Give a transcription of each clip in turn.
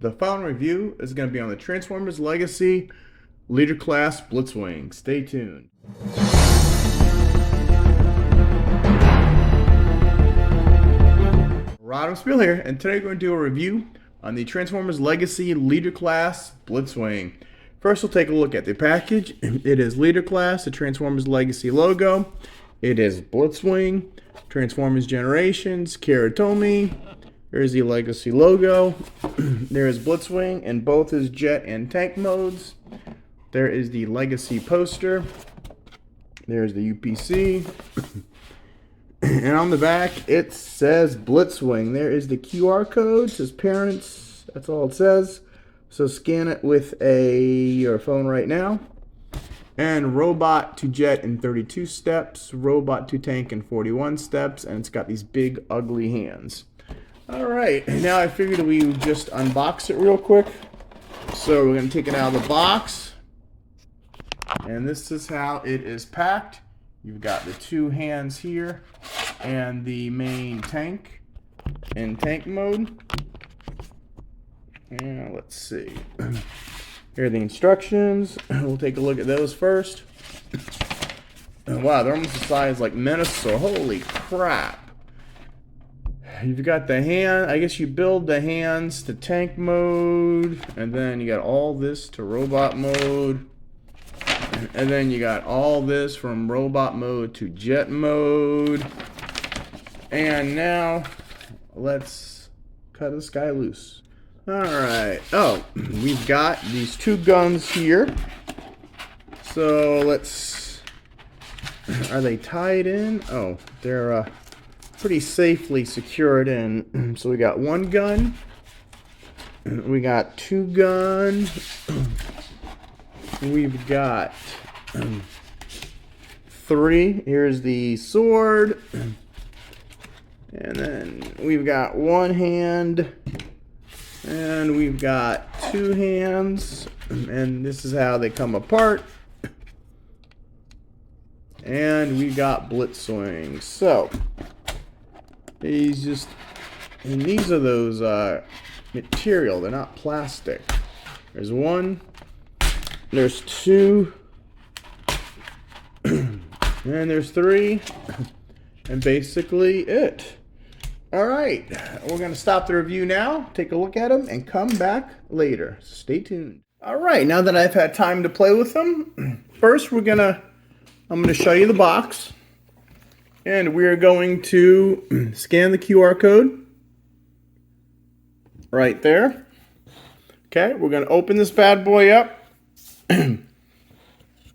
The final review is going to be on the Transformers Legacy Leader Class Blitzwing. Stay tuned. Rodimusbill here, and today we're going to do a review on the Transformers Legacy Leader Class Blitzwing. First, we'll take a look at the package. It is Leader Class, the Transformers Legacy logo. It is Blitzwing, Transformers Generations, Karatomi. There's the Legacy logo. There is Blitzwing in both his jet and tank modes. There is the Legacy poster. There's the UPC. And on the back, it says Blitzwing. There is the QR code. It says parents. That's all it says. So scan it with your phone right now. And robot to jet in 32 steps. Robot to tank in 41 steps. And it's got these big, ugly hands. Alright, now I figured we would just unbox it real quick. So we're going to take it out of the box. And this is how it is packed. You've got the two hands here and the main tank in tank mode. And let's see. Here are the instructions. We'll take a look at those first. Wow, they're almost the size like Menace, holy crap. You've got the hand, I guess you build the hands to tank mode, and then you got all this to robot mode. And then you got all this from robot mode to jet mode. And now, let's cut this guy loose. Alright. Oh, we've got these two guns here. So, are they tied in? Oh, they're pretty safely secured in. So we got one gun. We got two guns. We've got three. Here's the sword. And then we've got one hand. And we've got two hands. And this is how they come apart. And we got Blitzwing. So, these are those material. They're not plastic. There's one. There's two, and there's three, and basically it. Alright, we're going to stop the review now, take a look at them, and come back later. Stay tuned. Alright, now that I've had time to play with them, first I'm going to show you the box, and we're going to scan the QR code right there. Okay, we're going to open this bad boy up.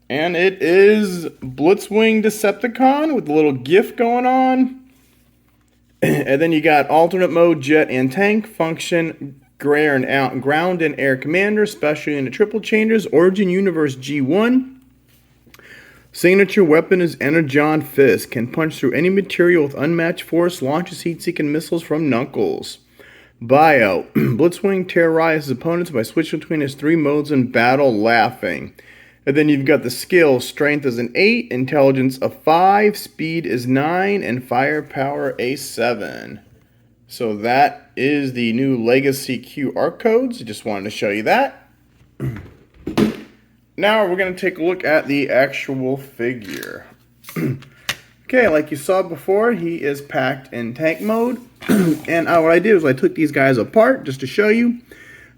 And it is Blitzwing Decepticon with a little GIF going on. And then you got alternate mode, jet and tank, function, ground and air commander, special unit triple changers, origin universe G1. Signature weapon is energon fist, can punch through any material with unmatched force, launches heat-seeking missiles from knuckles. Bio. Blitzwing terrorizes opponents by switching between his three modes in battle, laughing. And then you've got the skill. Strength is an 8, intelligence a 5, speed is 9, and firepower a 7. So that is the new Legacy QR codes. I just wanted to show you that. Now we're going to take a look at the actual figure. Okay, like you saw before, he is packed in tank mode. And what I did was I took these guys apart just to show you.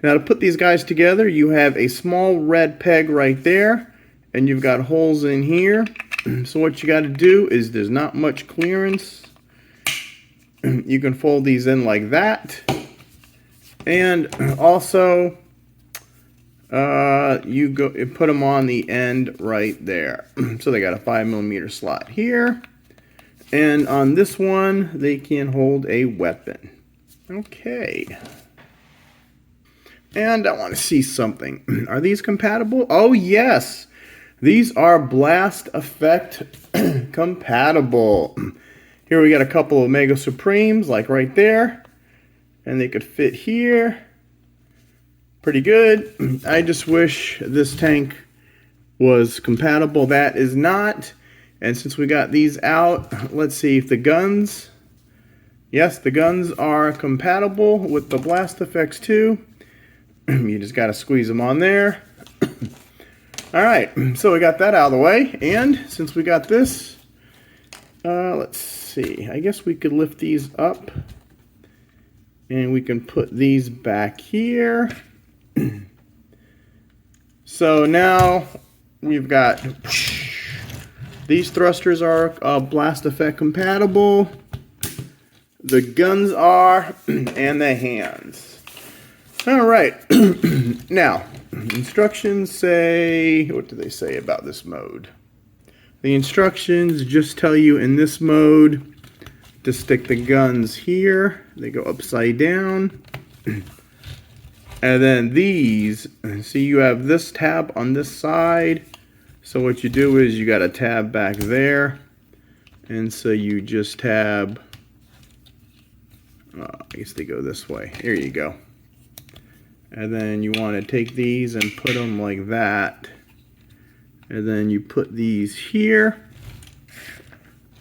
Now to put these guys together, you have a small red peg right there. And you've got holes in here. So what you got to do is there's not much clearance. You can fold these in like that. And also, you put them on the end right there. So they got a 5mm slot here. And on this one, they can hold a weapon. Okay. And I want to see something. Are these compatible? Oh, yes. These are Blast Effect compatible. Here we got a couple of Mega Supremes, like right there. And they could fit here. Pretty good. I just wish this tank was compatible. That is not. And since we got these out, let's see if the guns. Yes, the guns are compatible with the Blast Effects too. You just got to squeeze them on there. All right, so we got that out of the way, and since we got this, let's see, I guess we could lift these up, and we can put these back here. So now we've got, these thrusters are blast effect compatible, the guns are, and the hands. All right, now, instructions say, what do they say about this mode? The instructions just tell you in this mode to stick the guns here. They go upside down. And then these, see you have this tab on this side. So what you do is you got a tab back there. And so you just tab, I guess they go this way. Here you go. And then you want to take these and put them like that. And then you put these here.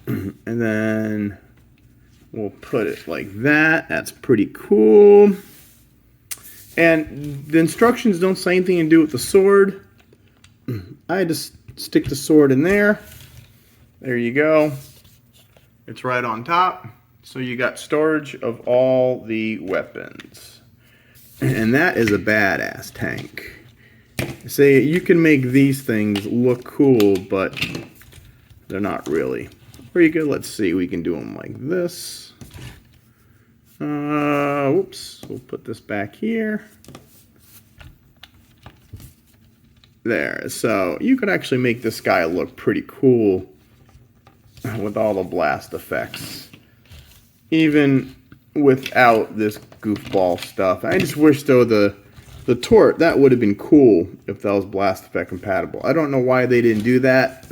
And then we'll put it like that. That's pretty cool. And the instructions don't say anything to do with the sword. I just stick the sword in there. There you go. It's right on top. So you got storage of all the weapons. And that is a badass tank. Say, you can make these things look cool, but they're not really. Pretty good. Let's see, we can do them like this. Whoops, we'll put this back here. There, so you could actually make this guy look pretty cool with all the blast effects. Even without this goofball stuff. I just wish though the turret, that would have been cool if that was blast effect compatible. I don't know why they didn't do that,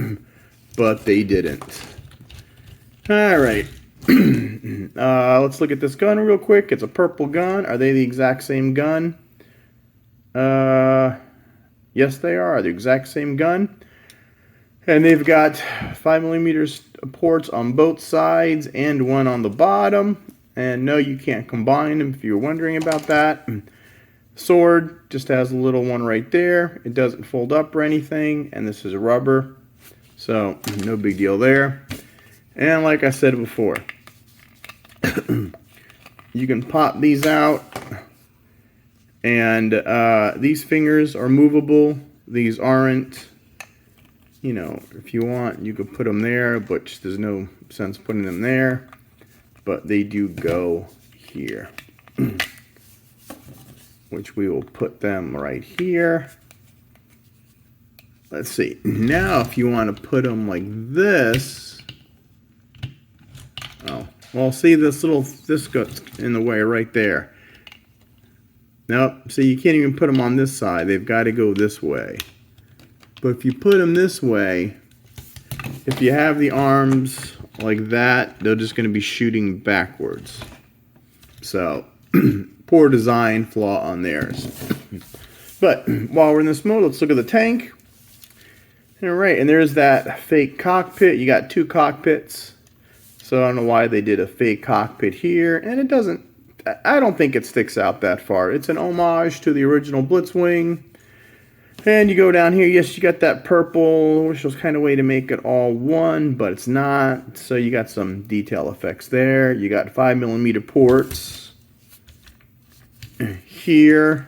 but they didn't. Alright. Let's look at this gun real quick. It's a purple gun. Are they the exact same gun? Yes, they are. The exact same gun. And they've got 5mm ports on both sides and one on the bottom. And no, you can't combine them if you're wondering about that. Sword just has a little one right there. It doesn't fold up or anything. And this is rubber. So, no big deal there. And like I said before, you can pop these out. And these fingers are movable. These aren't. You know, if you want, you could put them there, but there's no sense putting them there. But they do go here. Which we will put them right here. Let's see. Now, if you want to put them like this. Oh, well, see this goes in the way right there. Nope. See, you can't even put them on this side. They've got to go this way. But if you put them this way, if you have the arms like that, they're just going to be shooting backwards. So, poor design flaw on theirs. But while we're in this mode, let's look at the tank. Alright, and there's that fake cockpit. You got two cockpits. So I don't know why they did a fake cockpit here. And it doesn't, I don't think it sticks out that far. It's an homage to the original Blitzwing. And you go down here, yes, you got that purple, which was kind of a way to make it all one, but it's not. So you got some detail effects there. You got 5mm ports here,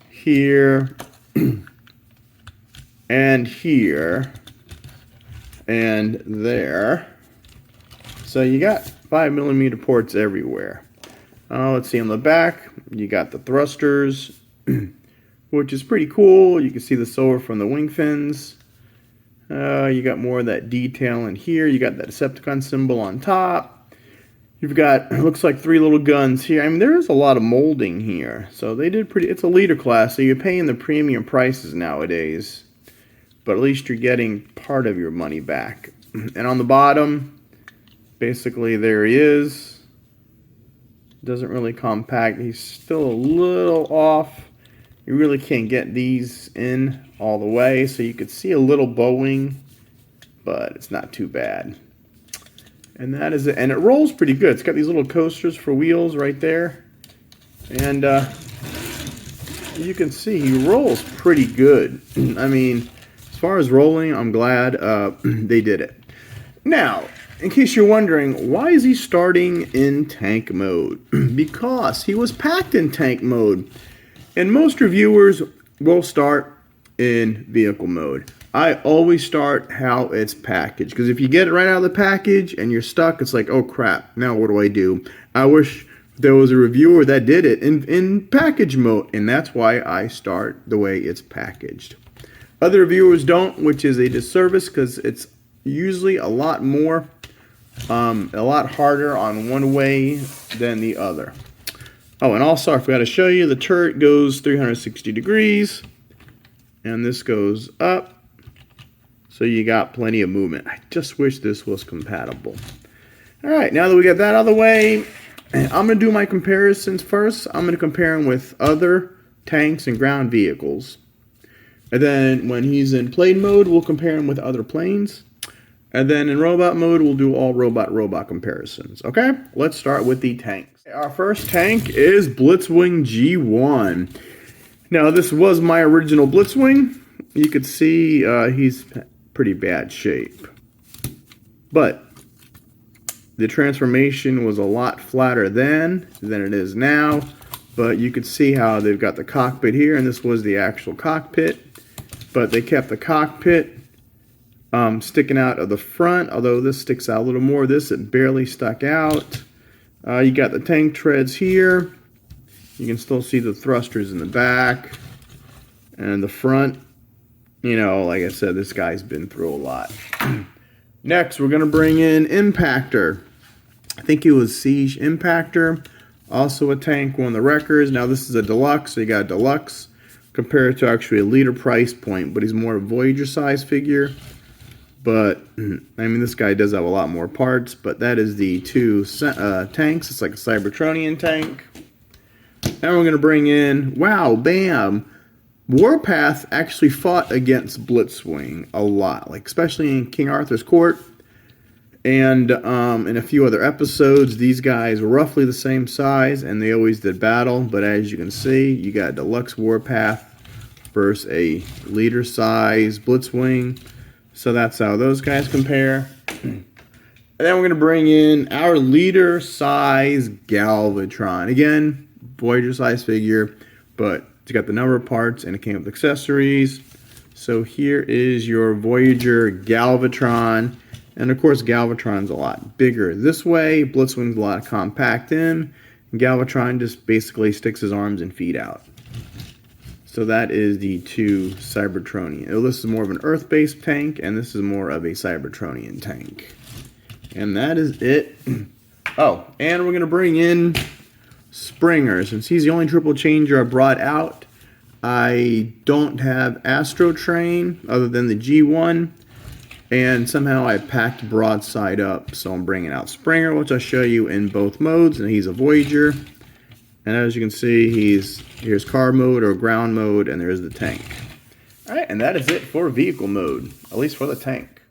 here, and here, and there. So you got 5mm ports everywhere. Let's see on the back, you got the thrusters, which is pretty cool. You can see the silver from the wing fins. You got more of that detail in here. You got that Decepticon symbol on top. You've got, it looks like 3 little guns here. I mean, there is a lot of molding here. So they did pretty, it's a leader class, so you're paying the premium prices nowadays. But at least you're getting part of your money back. And on the bottom, basically there he is. Doesn't really compact. He's still a little off. You really can't get these in all the way, so you could see a little bowing, but it's not too bad. And that is it. And it rolls pretty good. It's got these little coasters for wheels right there. And you can see he rolls pretty good. I mean, as far as rolling, I'm glad they did it. Now, in case you're wondering, why is he starting in tank mode? Because he was packed in tank mode. And most reviewers will start in vehicle mode. I always start how it's packaged. Because if you get it right out of the package and you're stuck, it's like, oh crap, now what do I do? I wish there was a reviewer that did it in package mode. And that's why I start the way it's packaged. Other reviewers don't, which is a disservice because it's usually a lot harder on one way than the other. Oh, and also I forgot to show you, the turret goes 360 degrees, and this goes up, so you got plenty of movement. I just wish this was compatible. All right, now that we got that out of the way, I'm going to do my comparisons first. I'm going to compare him with other tanks and ground vehicles. And then when he's in plane mode, we'll compare him with other planes. And then in robot mode, we'll do all robot comparisons. Okay, let's start with the tanks. Our first tank is Blitzwing G1. Now, this was my original Blitzwing. You could see he's pretty bad shape. But the transformation was a lot flatter then than it is now. But you could see how they've got the cockpit here, and this was the actual cockpit. But they kept the cockpit sticking out of the front, although this sticks out a little more. This, it barely stuck out. You got the tank treads here. You can still see the thrusters in the back. And the front, you know, like I said, this guy's been through a lot. Next, we're going to bring in Impactor. I think he was Siege Impactor. Also a tank, one of the records. Now this is a deluxe, so you got a deluxe compared to actually a leader price point, but he's more a Voyager size figure. But, I mean, this guy does have a lot more parts, but that is the two tanks. It's like a Cybertronian tank. Now we're going to bring in, wow, bam, Warpath actually fought against Blitzwing a lot, like especially in King Arthur's Court. And in a few other episodes, these guys were roughly the same size, and they always did battle. But as you can see, you got Deluxe Warpath versus a leader size Blitzwing. So that's how those guys compare. And then we're going to bring in our leader size Galvatron. Again, Voyager size figure, but it's got the number of parts and it came with accessories. So here is your Voyager Galvatron. And of course, Galvatron's a lot bigger this way. Blitzwing's a lot compact in. And Galvatron just basically sticks his arms and feet out. So that is the two Cybertronian. Oh, this is more of an Earth-based tank, and this is more of a Cybertronian tank. And that is it. Oh, and we're going to bring in Springer. Since he's the only triple changer I brought out, I don't have Astro Train other than the G1. And somehow I packed broadside up, so I'm bringing out Springer, which I'll show you in both modes, and he's a Voyager. And as you can see, here's car mode or ground mode, and there's the tank. All right, and that is it for vehicle mode, at least for the tank.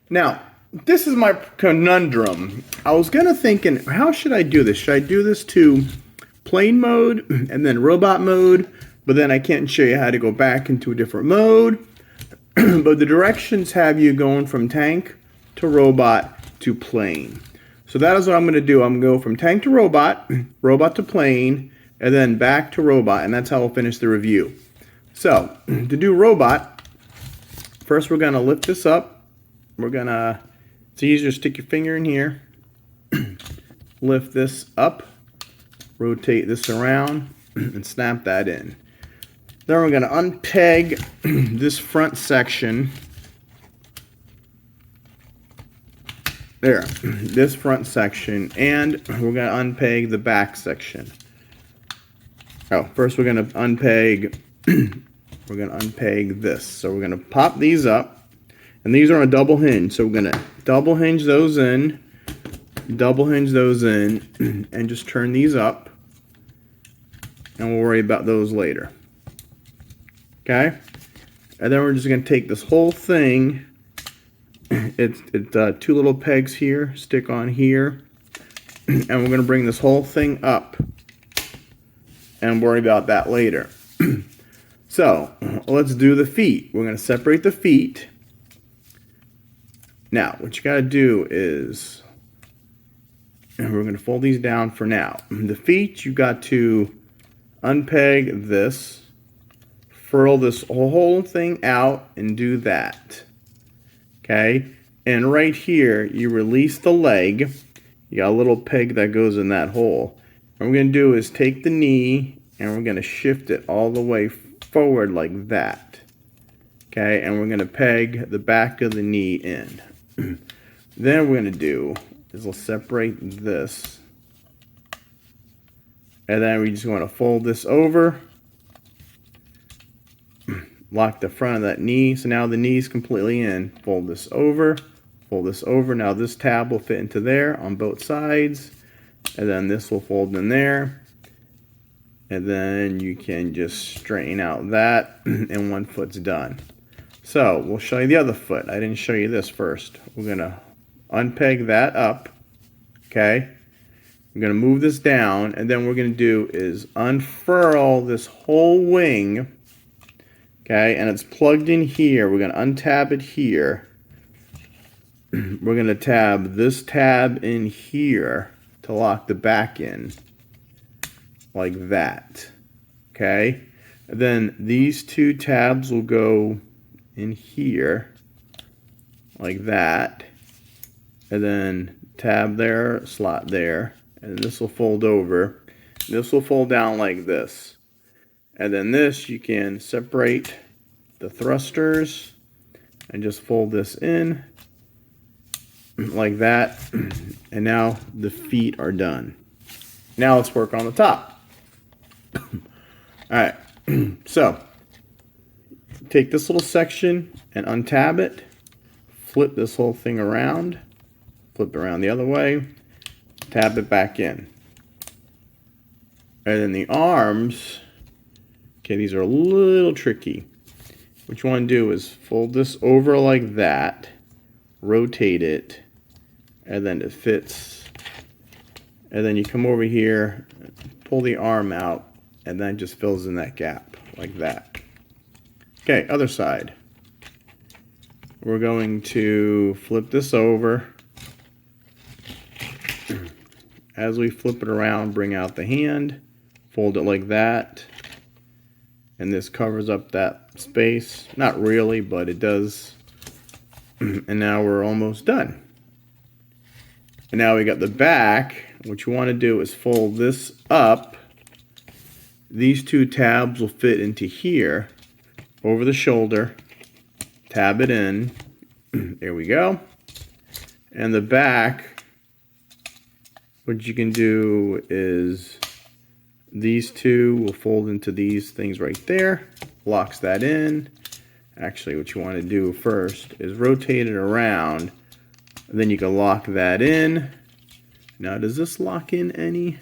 Now, this is my conundrum. I was gonna thinking, how should I do this? Should I do this to plane mode and then robot mode? But then I can't show you how to go back into a different mode. But the directions have you going from tank to robot to plane. So that is what I'm going to do. I'm going to go from tank to robot, robot to plane, and then back to robot, and that's how we'll finish the review. So, to do robot, first we're going to lift this up. We're going to, it's easier to stick your finger in here, lift this up, rotate this around, and snap that in. Then we're going to unpeg this front section. There, this front section, and we're going to unpeg the back section. Oh, first we're going to unpeg, this. So we're going to pop these up, and these are on a double hinge. So we're going to double hinge those in, and just turn these up, and we'll worry about those later. Okay? And then we're just going to take this whole thing. It's two little pegs here, stick on here, and we're going to bring this whole thing up and worry about that later. So let's do the feet. We're going to separate the feet. Now, what you got to do is, and we're going to fold these down for now. The feet, you got to unpeg this, furl this whole thing out, and do that. Okay? And right here, you release the leg. You got a little peg that goes in that hole. What we're going to do is take the knee, and we're going to shift it all the way forward like that. Okay? And we're going to peg the back of the knee in. Then what we're going to do is we'll separate this. And then we just want to fold this over. Lock the front of that knee. So now the knee is completely in. Fold this over. Fold this over. Now this tab will fit into there on both sides. And then this will fold in there. And then you can just straighten out that. And one foot's done. So we'll show you the other foot. I didn't show you this first. We're going to unpeg that up. Okay. I'm going to move this down. And then what we're going to do is unfurl this whole wing. Okay. And it's plugged in here. We're going to untab it here. We're going to tab this tab in here to lock the back in. Like that. Okay. And then these two tabs will go in here like that, and then tab there, slot there, and this will fold over. This will fold down like this, and then this you can separate the thrusters and just fold this in like that, and now the feet are done. Now let's work on the top. Alright, so take this little section and untab it, flip this whole thing around, flip it around the other way, tab it back in. And then the arms, okay, these are a little tricky. What you want to do is fold this over like that, rotate it, and then it fits. And then you come over here, pull the arm out, and then it just fills in that gap like that. Okay, other side. We're going to flip this over. As we flip it around, bring out the hand, fold it like that, and this covers up that space. Not really, but it does. And now we're almost done. And now we got the back. What you want to do is fold this up. These two tabs will fit into here. Over the shoulder, tab it in, there we go, and the back, what you can do is these two will fold into these things right there, locks that in. Actually, what you want to do first is rotate it around, and then you can lock that in. Now, does this lock in any?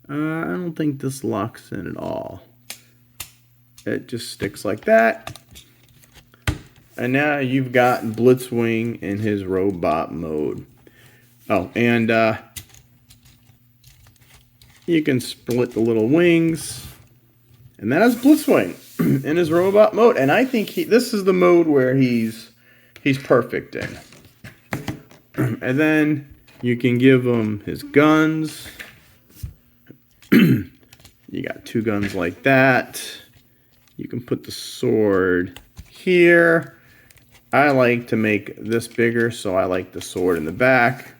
I don't think this locks in at all. It just sticks like that. And now you've got Blitzwing in his robot mode. Oh, and you can split the little wings. And that is Blitzwing in his robot mode. And I think this is the mode where he's perfect in. And then you can give him his guns. You got two guns like that. You can put the sword here. I like to make this bigger, so I like the sword in the back.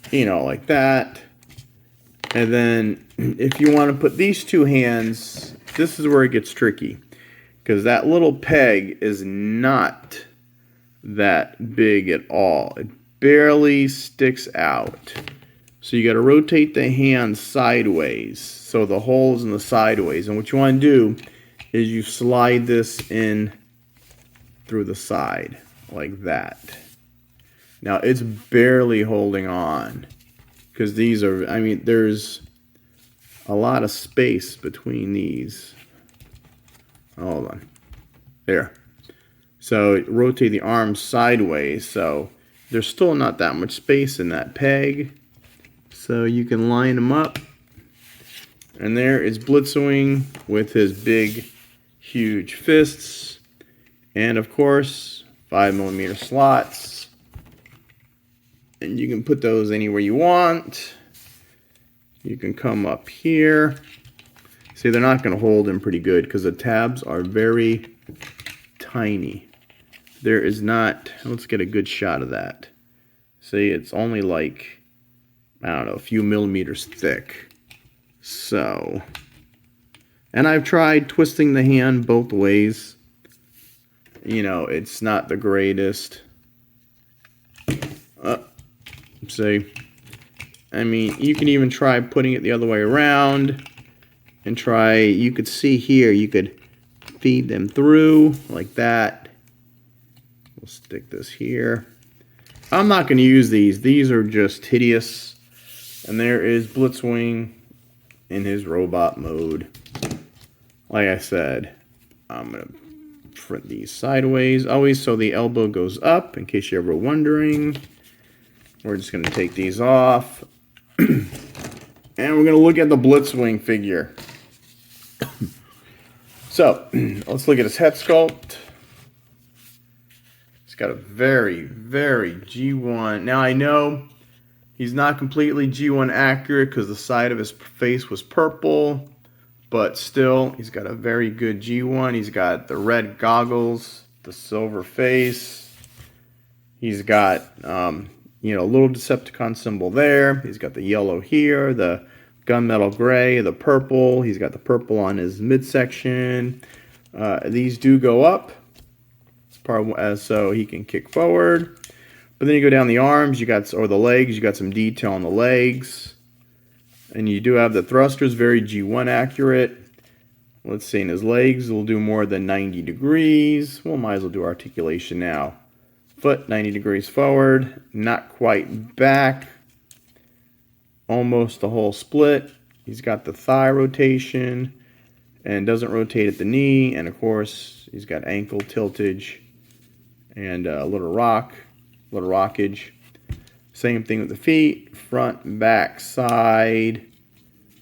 You know, like that. And then if you want to put these two hands, this is where it gets tricky. Because that little peg is not that big at all. It barely sticks out. So you got to rotate the hand sideways. So the hole's in the sideways. And what you want to do is you slide this in through the side like that. Now it's barely holding on. Because these are, I mean, there's a lot of space between these. Hold on. There. So rotate the arm sideways. So there's still not that much space in that peg. So you can line them up. And there is Blitzwing with his big, huge fists. And of course, 5mm slots. And you can put those anywhere you want. You can come up here. See, they're not going to hold him pretty good because the tabs are very tiny. There is not, let's get a good shot of that. See, it's only like, I don't know, a few millimeters thick. So, and I've tried twisting the hand both ways. You know, it's not the greatest. See, I mean, you can even try putting it the other way around and try, you could see here, you could feed them through like that. We'll stick this here. I'm not going to use these. These are just hideous. And there is Blitzwing in his robot mode. Like I said, I'm going to print these sideways always so the elbow goes up in case you're ever wondering. We're just going to take these off. And we're going to look at the Blitzwing figure. So, let's look at his head sculpt. He's got a very, very G1. Now, I know he's not completely G1 accurate because the side of his face was purple. But still, he's got a very good G1. He's got the red goggles, the silver face. He's got, you know, a little Decepticon symbol there. He's got the yellow here, the gunmetal gray, the purple. He's got the purple on his midsection. These do go up, so he can kick forward. But then you go down the arms, you got, or the legs. You got some detail on the legs, and you do have the thrusters, very G1 accurate. Let's see, in his legs, we'll do more than 90 degrees. Well, might as well do articulation now. Foot 90 degrees forward, not quite back. Almost the whole split. He's got the thigh rotation and doesn't rotate at the knee. And of course, he's got ankle tiltage and a little rockage. Same thing with the feet, front, back, side.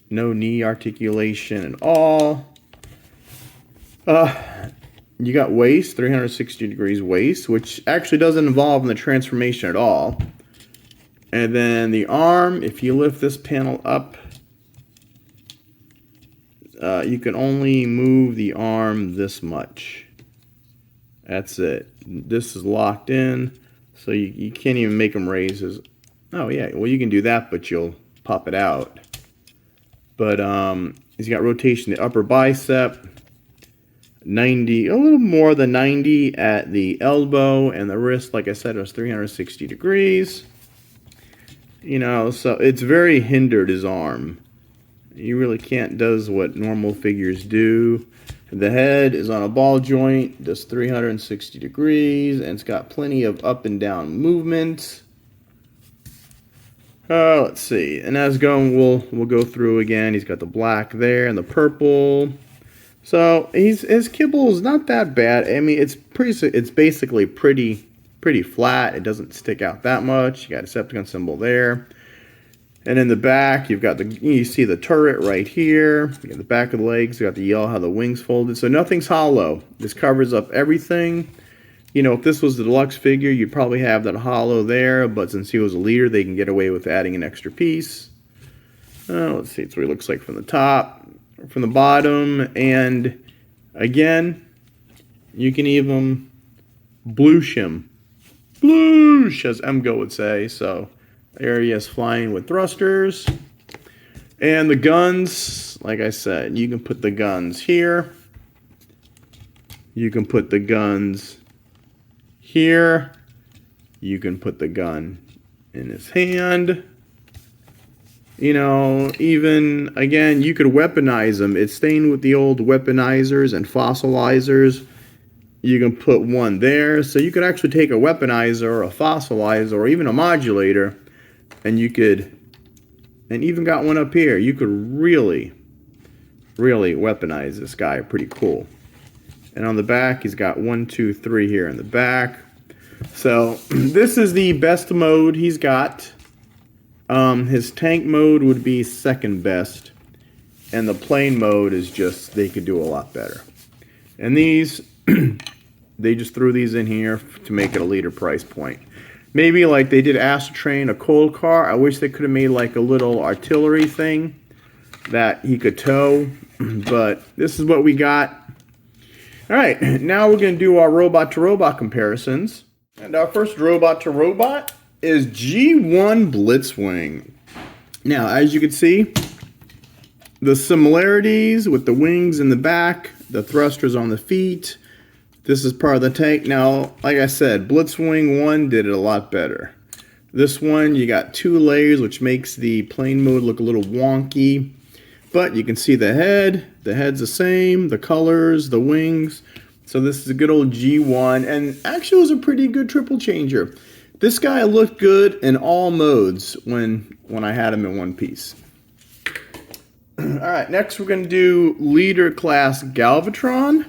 No knee articulation at all. You got waist, 360 degrees waist, which actually doesn't involve in the transformation at all. And then the arm, if you lift this panel up, you can only move the arm this much. That's it. This is locked in, so you can't even make them raise his... Oh yeah, well you can do that, but you'll pop it out. But he's got rotation the upper bicep, 90, a little more than 90 at the elbow, and the wrist, like I said, was 360 degrees. You know, so it's very hindered, his arm. He really can't does what normal figures do. The head is on a ball joint, does 360 degrees, and it's got plenty of up and down movement. Let's see, and as going, we'll go through again. He's got the black there and the purple. So his kibble is not that bad. I mean, it's basically pretty flat. It doesn't stick out that much. You got a Decepticon symbol there. And in the back, you see the turret right here. You got the back of the legs. You got the yellow, how the wings folded. So nothing's hollow. This covers up everything. You know, if this was the deluxe figure, you'd probably have that hollow there. But since he was a leader, they can get away with adding an extra piece. Let's see. That's what he looks like from the top, from the bottom. And again, you can even bloosh him. Bloosh, as MGO would say. So there he is flying with thrusters. And the guns, like I said, you can put the guns here. You can put the guns here. You can put the gun in his hand. You know, even, again, you could weaponize them. It's staying with the old weaponizers and fossilizers. You can put one there. So you could actually take a weaponizer or a fossilizer or even a modulator, and you could, and even got one up here. You could really weaponize this guy. Pretty cool. And on the back, he's got 1, 2, 3 here in the back. So this is the best mode he's got. His tank mode would be second best, and the plane mode is just, they could do a lot better. And these, they just threw these in here to make it a leader price point. Maybe like they did Astrotrain, a cold car. I wish they could have made like a little artillery thing that he could tow, but this is what we got. All right, now we're going to do our robot-to-robot comparisons. And our first robot-to-robot is G1 Blitzwing. Now, as you can see, the similarities with the wings in the back, the thrusters on the feet. This is part of the tank. Now, like I said, Blitzwing 1 did it a lot better. This one, you got 2 layers, which makes the plane mode look a little wonky. But you can see the head. The head's the same. The colors, the wings. So this is a good old G1. And actually it was a pretty good triple changer. This guy looked good in all modes when I had him in one piece. Alright, next we're going to do Leader Class Galvatron.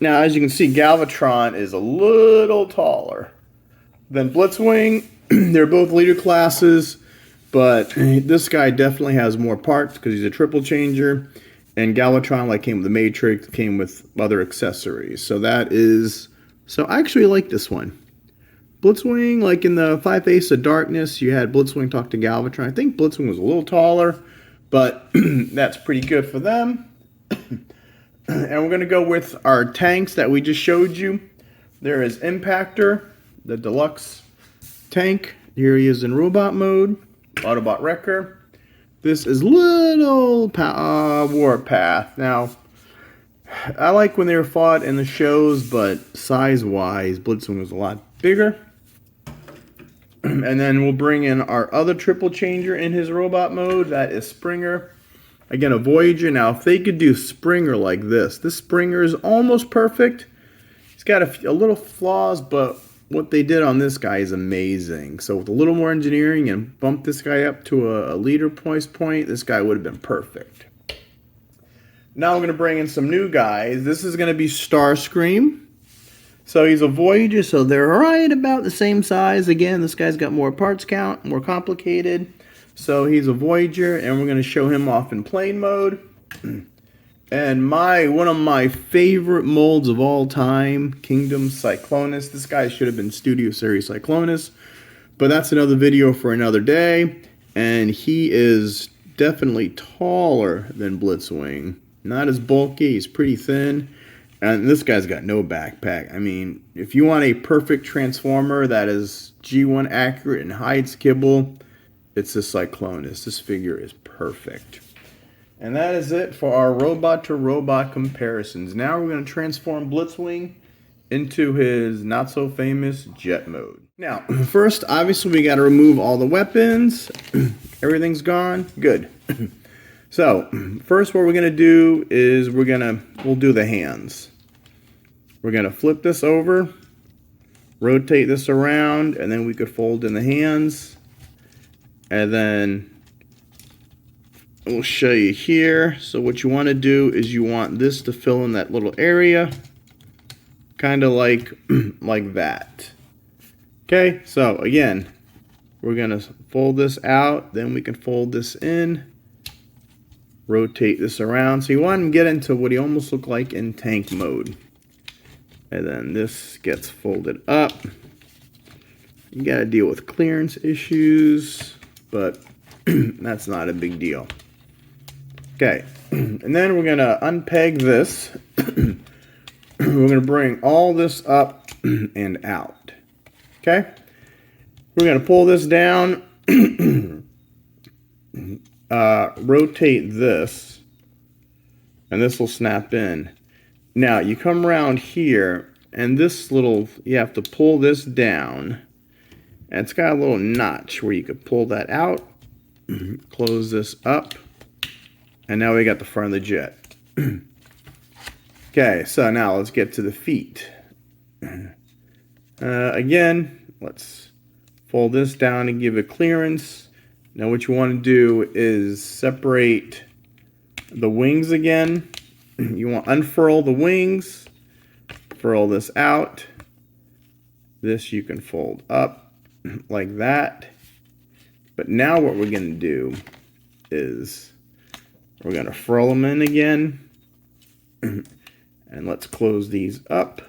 Now, as you can see, Galvatron is a little taller than Blitzwing. They're both leader classes. But this guy definitely has more parts because he's a triple changer. And Galvatron, like, came with the Matrix, came with other accessories. So that is... So I actually like this one. Blitzwing, like in the 5 Faces of Darkness, you had Blitzwing talk to Galvatron. I think Blitzwing was a little taller, but that's pretty good for them. And we're going to go with our tanks that we just showed you. There is Impactor, the deluxe tank. Here he is in robot mode. Autobot Wrecker. This is Little Warpath. Now, I like when they were fought in the shows, but size-wise, Blitzwing was a lot bigger. And then we'll bring in our other triple changer in his robot mode. That is Springer. Again, a Voyager. Now, if they could do Springer like this Springer is almost perfect. He's got a little flaws, but what they did on this guy is amazing. So with a little more engineering and bump this guy up to a leader price point, this guy would have been perfect. Now we're going to bring in some new guys. This is going to be Starscream. So he's a Voyager, so they're right about the same size. Again, this guy's got more parts count, more complicated. So he's a Voyager, and we're going to show him off in plane mode. And one of my favorite molds of all time, Kingdom Cyclonus. This guy should have been Studio Series Cyclonus, but that's another video for another day. And he is definitely taller than Blitzwing. Not as bulky, he's pretty thin. And this guy's got no backpack. I mean, if you want a perfect Transformer that is G1 accurate and hides kibble, it's the Cyclonus. This figure is perfect. And that is it for our robot-to-robot comparisons. Now we're going to transform Blitzwing into his not-so-famous jet mode. Now, first, obviously, we got to remove all the weapons. Everything's gone. Good. So, first what we're going to do is we'll do the hands. We're going to flip this over, rotate this around, and then we could fold in the hands. And then we'll show you here. So what you want to do is you want this to fill in that little area, kind of like that. Okay, so again, we're going to fold this out, then we can fold this in, rotate this around. So you want to get into what he almost look like in tank mode. And then this gets folded up. You got to deal with clearance issues, but that's not a big deal. Okay, and then we're going to unpeg this. We're going to bring all this up and out. Okay, we're going to pull this down, rotate this, and this will snap in. Now, you come around here, and this little, you have to pull this down, and it's got a little notch where you could pull that out, close this up, and now we got the front of the jet. Okay, so now let's get to the feet. Again, let's fold this down and give it clearance. Now what you want to do is separate the wings again. You want to unfurl the wings, furl this out. This you can fold up like that. But now what we're going to do is we're going to furl them in again. And let's close these up.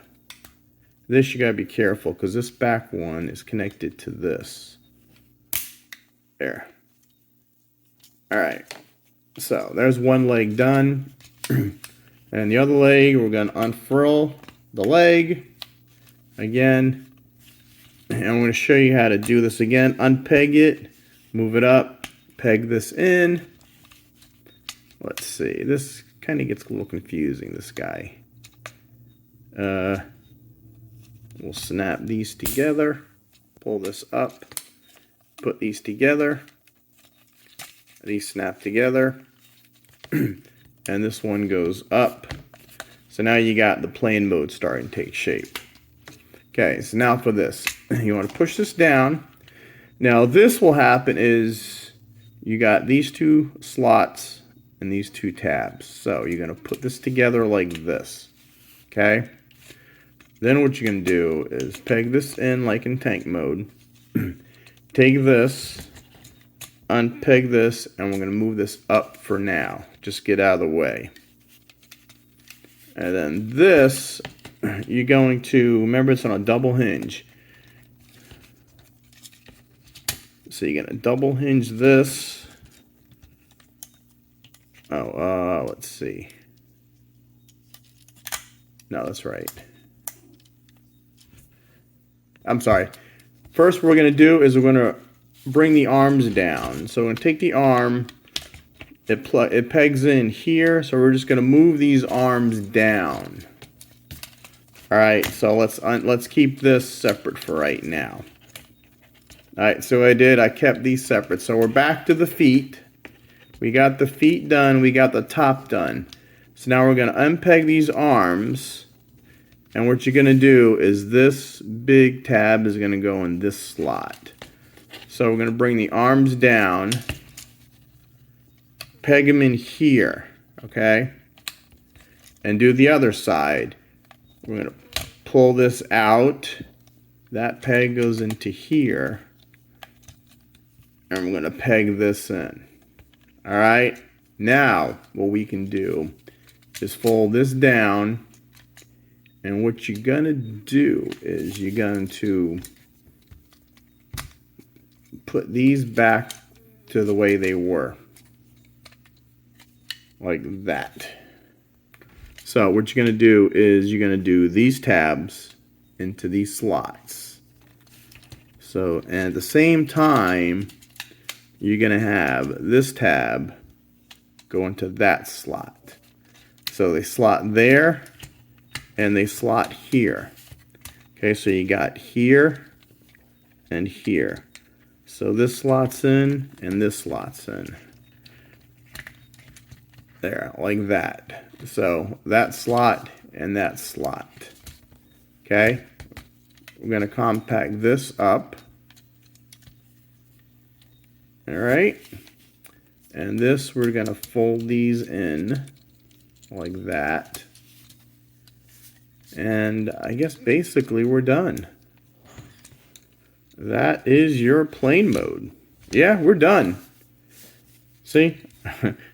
This you got to be careful because this back one is connected to this. There. Alright. So there's one leg done. And the other leg, we're going to unfurl the leg again. And I'm going to show you how to do this again. Unpeg it, move it up, peg this in. Let's see. This kind of gets a little confusing, this guy. We'll snap these together, pull this up, put these together. These snap together. And this one goes up. So now you got the plane mode starting to take shape. Okay, so now for this. You want to push this down. Now this will happen is you got these two slots and these two tabs. So you're going to put this together like this. Okay? Then what you're going to do is peg this in like in tank mode. Take this, unpeg this, and we're going to move this up for now. Just get out of the way. And then this, you're going to, remember it's on a double hinge. So you're going to double hinge this. Oh, let's see. No, that's right. I'm sorry. First what we're going to do is we're going to bring the arms down. So we're going to take the arm, it pegs in here, so we're just going to move these arms down. Alright, so let's keep this separate for right now. Alright, so I kept these separate. So we're back to the feet. We got the feet done, we got the top done. So now we're going to unpeg these arms, and what you're going to do is this big tab is going to go in this slot. So we're going to bring the arms down, peg them in here, okay? And do the other side. We're going to pull this out. That peg goes into here. And we're going to peg this in. Alright? Now, what we can do is fold this down. And what you're going to do is you're going to put these back to the way they were. Like that. So what you're going to do is you're going to do these tabs into these slots. So, and at the same time, you're going to have this tab go into that slot. So they slot there and they slot here. Okay, so you got here and here. So this slots in and this slots in. There, like that. So that slot and that slot. Okay? We're going to compact this up. Alright? And this, we're going to fold these in like that. And I guess basically we're done. That is your plane mode. Yeah, we're done. See?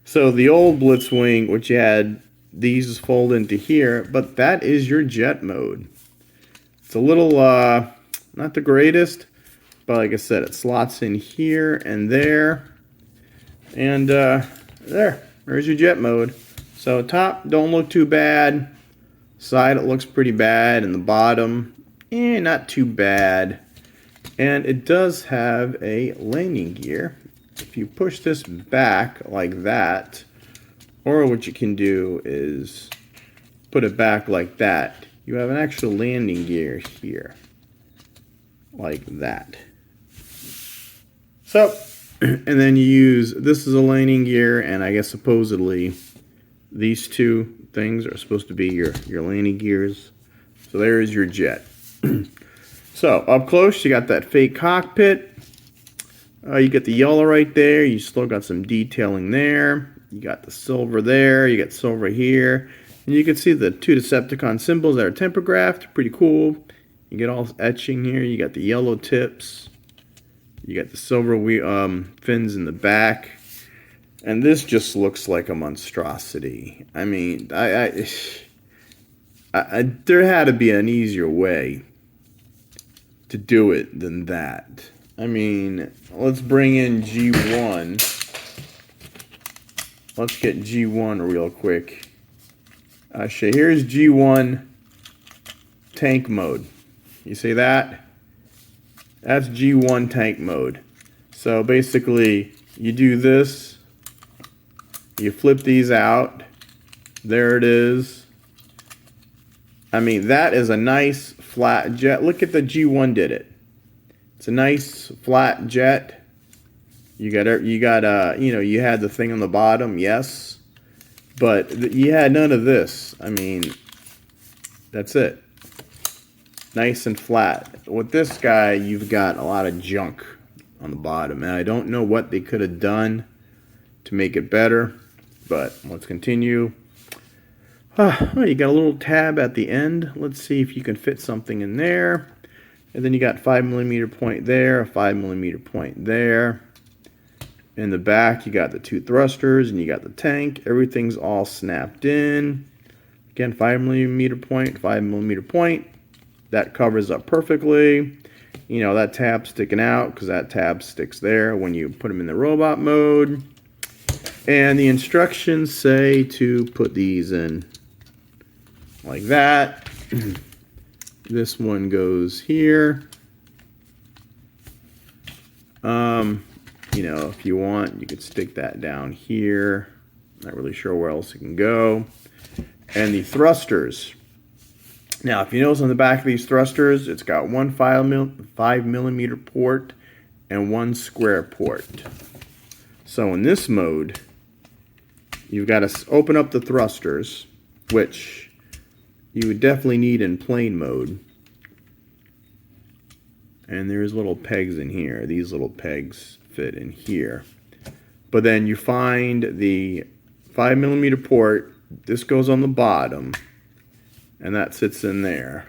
So the old Blitzwing, which you had these fold into here, but that is your jet mode. It's a little, not the greatest, but like I said, it slots in here and there. And there's your jet mode. So top, don't look too bad. Side, it looks pretty bad. And the bottom, not too bad. And it does have a landing gear. If you push this back like that, or what you can do is put it back like that, you have an actual landing gear here. Like that. So, and then you use, this is a landing gear, and I guess supposedly these two things are supposed to be your landing gears. So there is your jet. So up close, you got that fake cockpit. You get the yellow right there. You still got some detailing there. You got the silver there. You got silver here. And you can see the two Decepticon symbols that are tempergraphed. Pretty cool. You get all this etching here. You got the yellow tips. You got the silver fins in the back. And this just looks like a monstrosity. I mean, there had to be an easier way to do it than that. I mean, let's bring in G1. Let's get G1 real quick. Here's G1 tank mode. You see that? That's G1 tank mode. So basically, you do this. You flip these out. There it is. I mean, that is a nice flat jet. Look at the G1 did it. It's a nice flat jet. You had the thing on the bottom, yes, but you had none of this. I mean, that's it. Nice and flat. With this guy, you've got a lot of junk on the bottom, and I don't know what they could have done to make it better, but let's continue. Oh, you got a little tab at the end. Let's see if you can fit something in there. And then you got 5mm point there, a 5mm point there. In the back, you got the 2 thrusters, and you got the tank. Everything's all snapped in. Again, 5mm point, 5mm point. That covers up perfectly. You know, that tab sticking out because that tab sticks there when you put them in the robot mode. And the instructions say to put these in like that. This one goes here. You know, if you want, you could stick that down here. Not really sure where else it can go. And the thrusters. Now, if you notice on the back of these thrusters, it's got one 5mm port and one square port. So in this mode, you've got to open up the thrusters, which you would definitely need in plane mode. And there's little pegs in here. These little pegs fit in here. But then you find the 5mm port. This goes on the bottom. And that sits in there.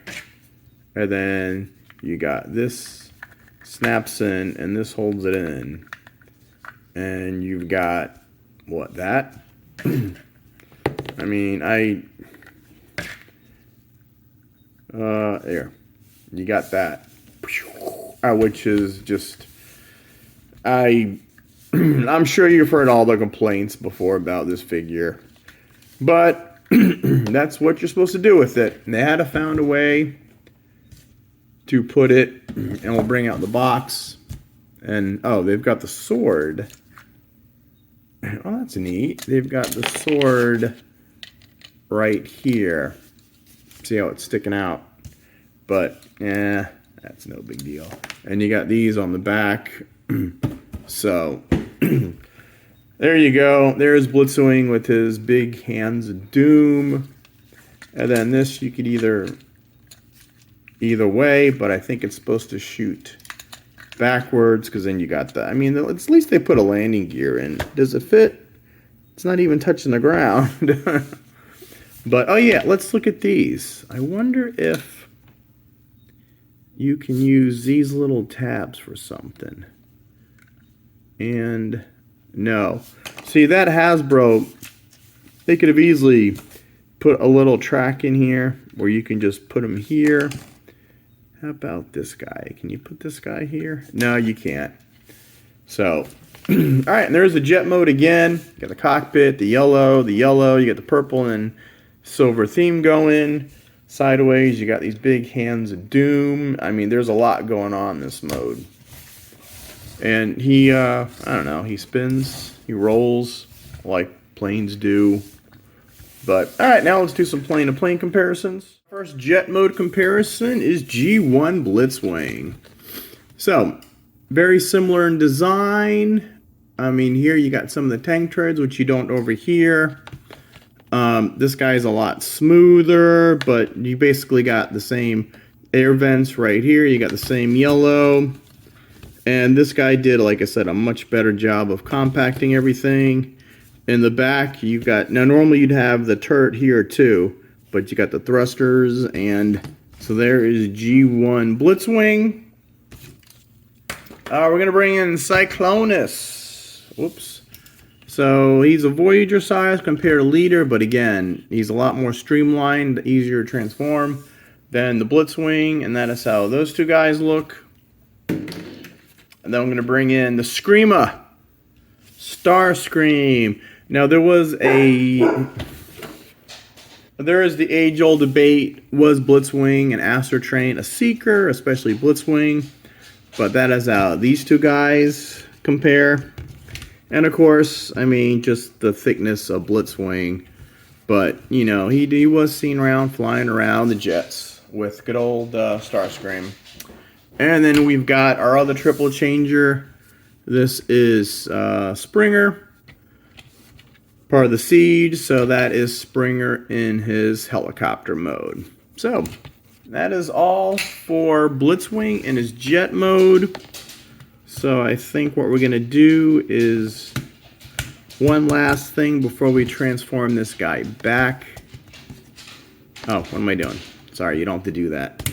And then you got this snaps in and this holds it in. And you've got, what, that? I mean, there. You got that. Which is just, I'm sure you've heard all the complaints before about this figure. But that's what you're supposed to do with it. And they had to found a way to put it, and we'll bring out the box. And, oh, they've got the sword. Oh, that's neat. They've got the sword right here. See how it's sticking out? But, that's no big deal. And you got these on the back. So, there you go. There's Blitzwing with his big hands of doom. And then this you could either way, but I think it's supposed to shoot backwards because then you got the, I mean, at least they put a landing gear in. Does it fit? It's not even touching the ground. But, oh yeah, let's look at these. I wonder if you can use these little tabs for something. And no. See, that Hasbro, they could have easily put a little track in here where you can just put them here. How about this guy? Can you put this guy here? No, you can't. So, all right, and there's the jet mode again. You got the cockpit, the yellow, you got the purple and silver theme going. Sideways, you got these big hands of doom. I mean, there's a lot going on in this mode. And he, I don't know, he spins, he rolls like planes do. But, alright, now let's do some plane-to-plane comparisons. First jet mode comparison is G1 Blitzwing. So, very similar in design. I mean, here you got some of the tank treads, which you don't over here. This guy's a lot smoother, but you basically got the same air vents right here. You got the same yellow. And this guy did, like I said, a much better job of compacting everything. In the back, you've got, now normally you'd have the turret here too, but you got the thrusters, and so there is G1 Blitzwing. We're going to bring in Cyclonus. Whoops. So he's a Voyager size compared to Leader, but again, he's a lot more streamlined, easier to transform than the Blitzwing, and that is how those two guys look. And then I'm going to bring in the Screama. Starscream. Now there is the age-old debate, was Blitzwing and Astro Train a seeker, especially Blitzwing? But that is how these two guys compare. And of course, I mean, just the thickness of Blitzwing. But, you know, he was seen around, flying around the jets with good old Starscream. And then we've got our other triple changer. This is Springer, part of the Siege, so that is Springer in his helicopter mode. So, that is all for Blitzwing in his jet mode. So I think what we're going to do is one last thing before we transform this guy back. Oh, what am I doing? Sorry, you don't have to do that.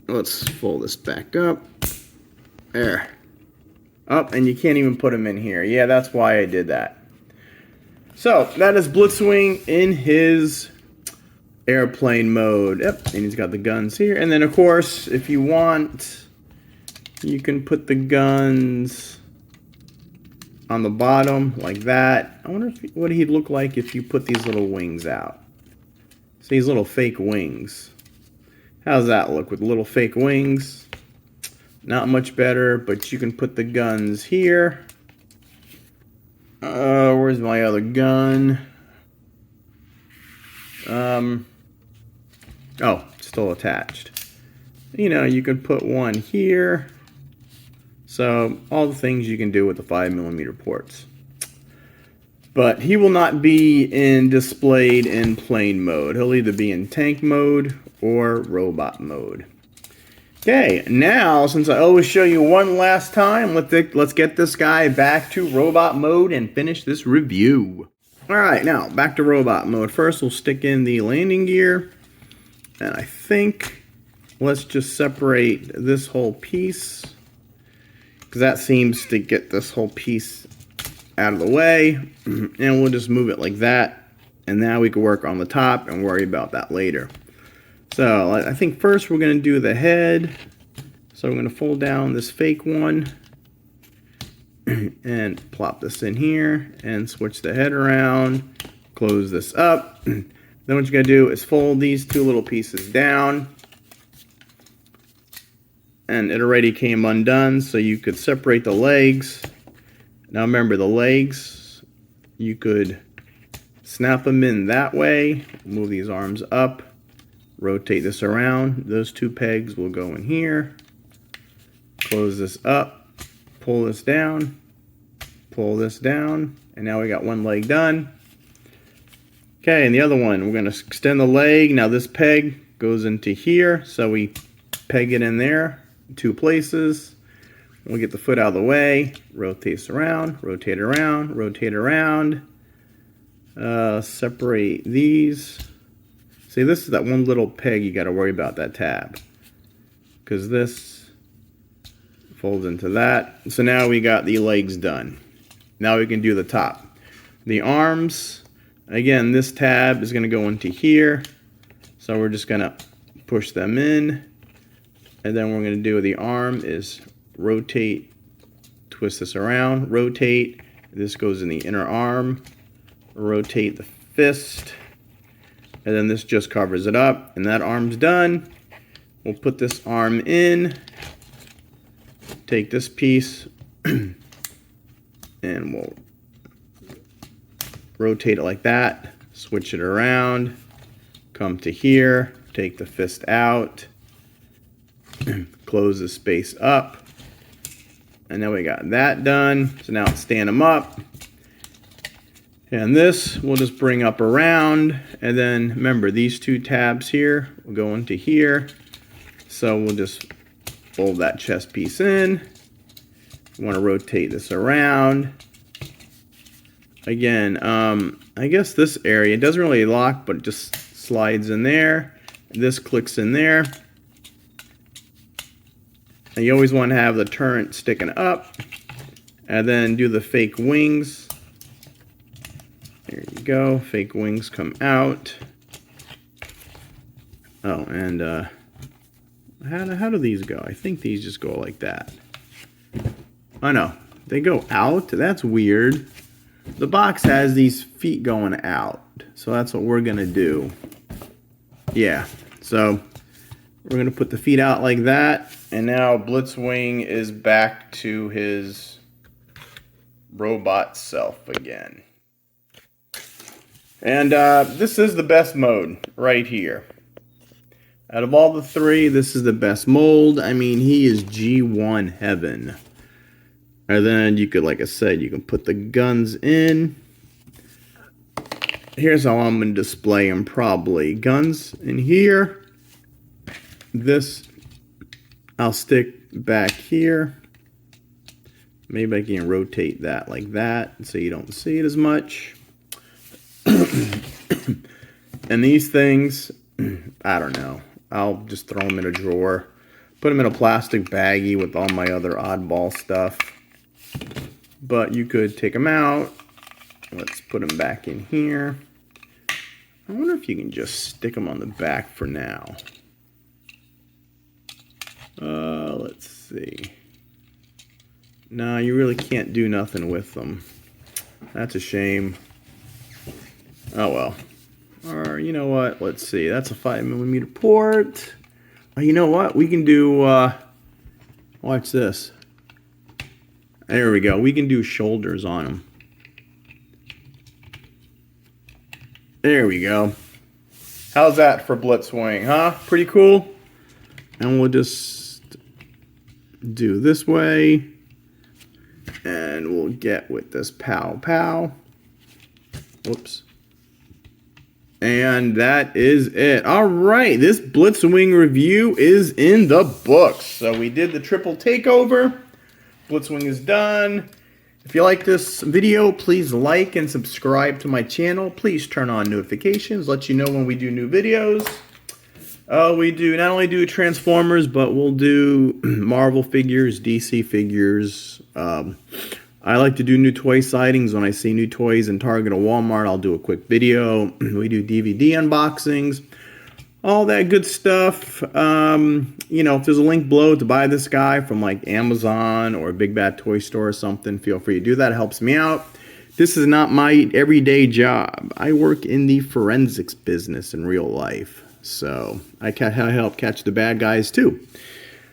Let's fold this back up. There. Oh, and you can't even put him in here. Yeah, that's why I did that. So, that is Blitzwing in his airplane mode. Yep, and he's got the guns here. And then, of course, if you want, you can put the guns on the bottom like that. I wonder what he'd look like if you put these little wings out. So these little fake wings. How's that look with little fake wings? Not much better, but you can put the guns here. Where's my other gun? Oh, still attached. You know, you can put one here. So, all the things you can do with the 5mm ports. But he will not be displayed in plane mode. He'll either be in tank mode or robot mode. Okay, now, since I always show you one last time, let's get this guy back to robot mode and finish this review. Alright, now, back to robot mode. First, we'll stick in the landing gear. And I think, let's just separate this whole piece, because that seems to get this whole piece out of the way. And we'll just move it like that. And now we can work on the top and worry about that later. So, I think first we're going to do the head. So I'm going to fold down this fake one and plop this in here and switch the head around, close this up. Then what you're going to do is fold these two little pieces down. And it already came undone, so you could separate the legs. Now remember, the legs, you could snap them in that way, move these arms up. Rotate this around. Those two pegs will go in here. Close this up. Pull this down. Pull this down. And now we got one leg done. Okay, and the other one, we're going to extend the leg. Now this peg goes into here. So we peg it in there. 2 places. We'll get the foot out of the way. Rotate this around. Rotate around. Rotate around. Separate these. See, this is that one little peg you got to worry about, that tab. Because this folds into that. So now we got the legs done. Now we can do the top. The arms, again, this tab is going to go into here. So we're just going to push them in. And then what we're going to do with the arm is rotate, twist this around, rotate. This goes in the inner arm. Rotate the fist. And then this just covers it up, and that arm's done. We'll put this arm in, take this piece, and we'll rotate it like that, switch it around, come to here, take the fist out, close the space up, and now we got that done. So now let's stand them up. And this we'll just bring up around, and then remember these 2 tabs here will go into here. So we'll just fold that chest piece in. You want to rotate this around. Again, I guess this area, it doesn't really lock, but it just slides in there. This clicks in there. And you always want to have the turret sticking up. And then do the fake wings. There you go. Fake wings come out. Oh, and how do these go? I think these just go like that. Oh no, they go out? That's weird. The box has these feet going out. So that's what we're going to do. Yeah, so we're going to put the feet out like that. And now Blitzwing is back to his robot self again. And this is the best mode right here. Out of all the three, this is the best mold. I mean, he is G1 heaven. And then you could, like I said, you can put the guns in. Here's how I'm going to display them probably. Guns in here. This I'll stick back here. Maybe I can rotate that like that so you don't see it as much. And these things, I don't know. I'll just throw them in a drawer. Put them in a plastic baggie with all my other oddball stuff. But you could take them out. Let's put them back in here. I wonder if you can just stick them on the back for now. Let's see. No, you really can't do nothing with them. That's a shame. Oh well. Or you know what? Let's see. That's a 5mm port. You know what? We can do. Watch this. There we go. We can do shoulders on them. There we go. How's that for Blitzwing, huh? Pretty cool. And we'll just do this way. And we'll get with this pow pow. Whoops. And that is it. All right, this Blitzwing review is in the books. So we did the triple takeover. Blitzwing is done. If you like this video, please like and subscribe to my channel. Please turn on notifications, let you know when we do new videos. We do not only do Transformers, but we'll do Marvel figures, DC figures. I like to do new toy sightings. When I see new toys in Target or Walmart, I'll do a quick video. We do DVD unboxings, all that good stuff. You know, if there's a link below to buy this guy from like Amazon or a Big Bad Toy Store or something, feel free to do that. It helps me out. This is not my everyday job. I work in the forensics business in real life. So I help catch the bad guys too.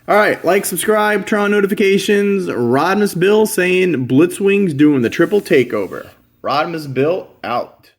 All right, like, subscribe, turn on notifications. Rodimusbill saying Blitzwing's doing the triple takeover. Rodimusbill out.